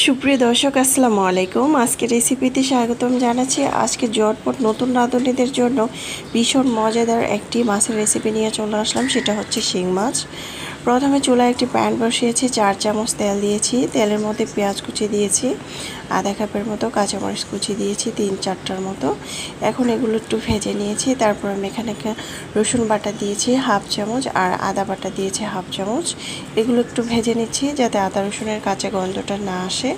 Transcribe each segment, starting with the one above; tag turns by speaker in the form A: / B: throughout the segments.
A: সুপ্রিয় দর্শক আসসালামু আলাইকুম। আজকে রেসিপিতে স্বাগতম জানাচ্ছি। আজকে ঝটপট নতুন রাঁধুনিদের জন্য ভীষণ মজাদার একটি মাছের রেসিপি নিয়ে চলে আসলাম, সেটা হচ্ছে শিং মাছ। প্রথমে চুলায় একটি প্যান বসিয়েছি, 4 চামচ তেল দিয়েছি। তেলের মধ্যে পেঁয়াজ কুচি দিয়েছি, আধা কাপের মতো কাঁচামরিচ কুচি দিয়েছি, 3-4টার মতো। এখন এগুলো একটু ভেজে নিয়েছি। তারপর আমি এখানে রসুন বাটা দিয়েছি 1/2 চামচ আর আদা বাটা দিয়েছি 1/2 চামচ। এগুলো একটু ভেজে নিচ্ছি যাতে আদা রসুনের কাঁচা গন্ধটা না আসে।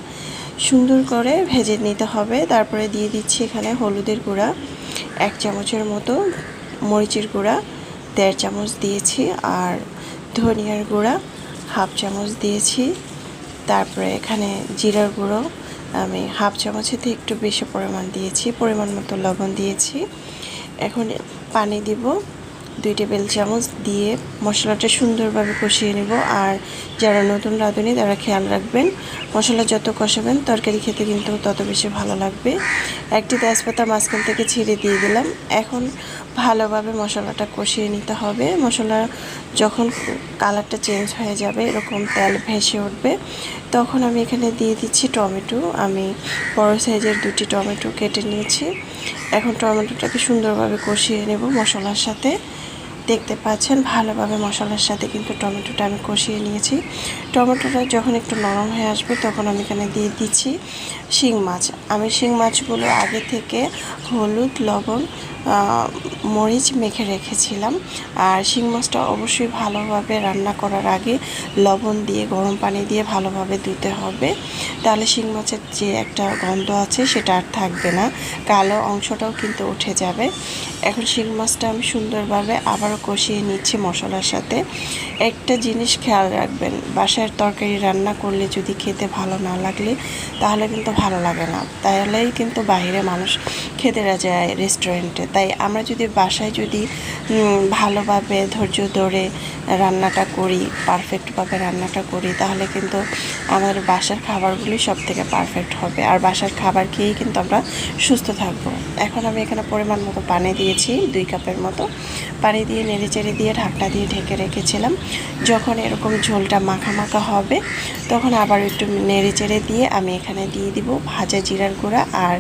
A: সুন্দর করে ভেজে নিতে হবে। তারপরে দিয়ে দিচ্ছি এখানে হলুদের গুঁড়া 1 চামচের মতো, মরিচের গুঁড়া 1.5 চামচ দিয়েছি, আর ধনিয়ার গুঁড়া 1/2 চামচ দিয়েছি। তারপরে এখানে জিরার গুঁড়ো আমি 1/2 চামচের থেকে একটু বেশি পরিমাণ দিয়েছি, পরিমাণ মতো লবণ দিয়েছি। এখন পানি দিব 2 টেবিল চামচ, দিয়ে মশলাটা সুন্দরভাবে কষিয়ে নেব। আর যারা নতুন রাঁধুনি তারা খেয়াল রাখবেন, মশলা যত কষাবেন তরকারি খেতে কিন্তু তত বেশি ভালো লাগবে। একটি তেজপাতা মাঝখান থেকে ছিঁড়ে দিয়ে দিলাম। এখন ভালোভাবে মশলাটা কষিয়ে নিতে হবে। মশলা যখন কালারটা চেঞ্জ হয়ে যাবে, এরকম তেল ভেসে উঠবে, তখন আমি এখানে দিয়ে দিচ্ছি টমেটো। আমি বড় সাইজের 2টি টমেটো কেটে নিয়েছি। এখন টমেটোটাকে সুন্দরভাবে কষিয়ে নেব মশলার সাথে। দেখতে পাচ্ছেন ভালোভাবে মশলার সাথে কিন্তু টমেটোটা আমি কষিয়ে নিয়েছি। টমেটোটা যখন একটু নরম হয়ে আসবে তখন আমি এখানে দিয়ে দিচ্ছি শিং মাছ। আমি শিং মাছগুলো আগে থেকে হলুদ, লবণ, মরিচ মেখে রেখেছিলাম। আর শিং মাছটা অবশ্যই ভালোভাবে রান্না করার আগে লবণ দিয়ে গরম পানি দিয়ে ভালোভাবে ধুতে হবে, তাহলে শিং মাছের যে একটা গন্ধ আছে সেটা আর থাকবে না, কালো অংশটাও কিন্তু উঠে যাবে। এখন শিং মাছটা আমি সুন্দরভাবে আবারও কষিয়ে নিচ্ছি মশলার সাথে। একটা জিনিস খেয়াল রাখবেন, বাসার তরকারি রান্না করলে যদি খেতে ভালো না লাগলে তাহলে কিন্তু ভালো লাগে না, তাহলেই কিন্তু বাইরে মানুষ খেতে যায় রেস্টুরেন্টে। তাই আমরা যদি বাসায় যদি ভালোভাবে ধৈর্য ধরে রান্নাটা করি, পারফেক্টভাবে রান্নাটা করি, তাহলে কিন্তু আমাদের বাসার খাবারগুলি সব থেকে পারফেক্ট হবে। আর বাসার খাবার খেয়েই কিন্তু আমরা সুস্থ থাকবো। এখন আমি এখানে পরিমাণ মতো পানি দিয়েছি, 2 কাপের মতো পানি দিয়ে নেড়েচেড়ে দিয়ে ঢাকনা দিয়ে ঢেকে রেখেছিলাম। যখন এরকম ঝোলটা মাখা মাখা হবে তখন আবার একটু নেড়েচেড়ে দিয়ে আমি এখানে দিয়ে দিব ভাজা জিরার গুঁড়া, আর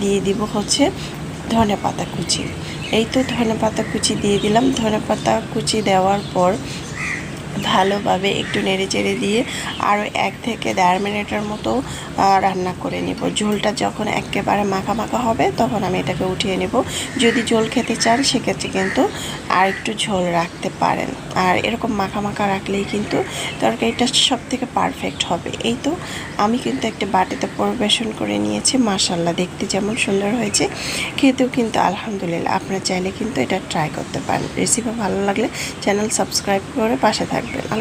A: দিয়ে দিব হচ্ছে ধনেপাতা কুচি। এই তো ধনেপাতা কুচি দিয়ে দিলাম। ধনেপাতা কুচি দেওয়ার পর ভালোভাবে একটু নেড়েচেড়ে দিয়ে আরও 1 থেকে 1.5 মিনিটের মতো রান্না করে নেব। ঝোলটা যখন একেবারে মাখা মাখা হবে তখন আমি এটাকে উঠিয়ে নেব। যদি ঝোল খেতে চান সেক্ষেত্রে কিন্তু আর একটু ঝোল রাখতে পারেন। আর এরকম মাখা মাখা রাখলেই কিন্তু তরকারিটা সব থেকে পারফেক্ট হবে। এই তো আমি কিন্তু একটা বাটিতে পরিবেশন করে নিয়েছি। মাশাআল্লাহ, দেখতে যেমন সুন্দর হয়েছে, খেতেও কিন্তু আলহামদুলিল্লাহ। আপনারা চাইলে কিন্তু এটা ট্রাই করতে পারেন। রেসিপি ভালো লাগলে চ্যানেল সাবস্ক্রাইব করে পাশে থাকবেন।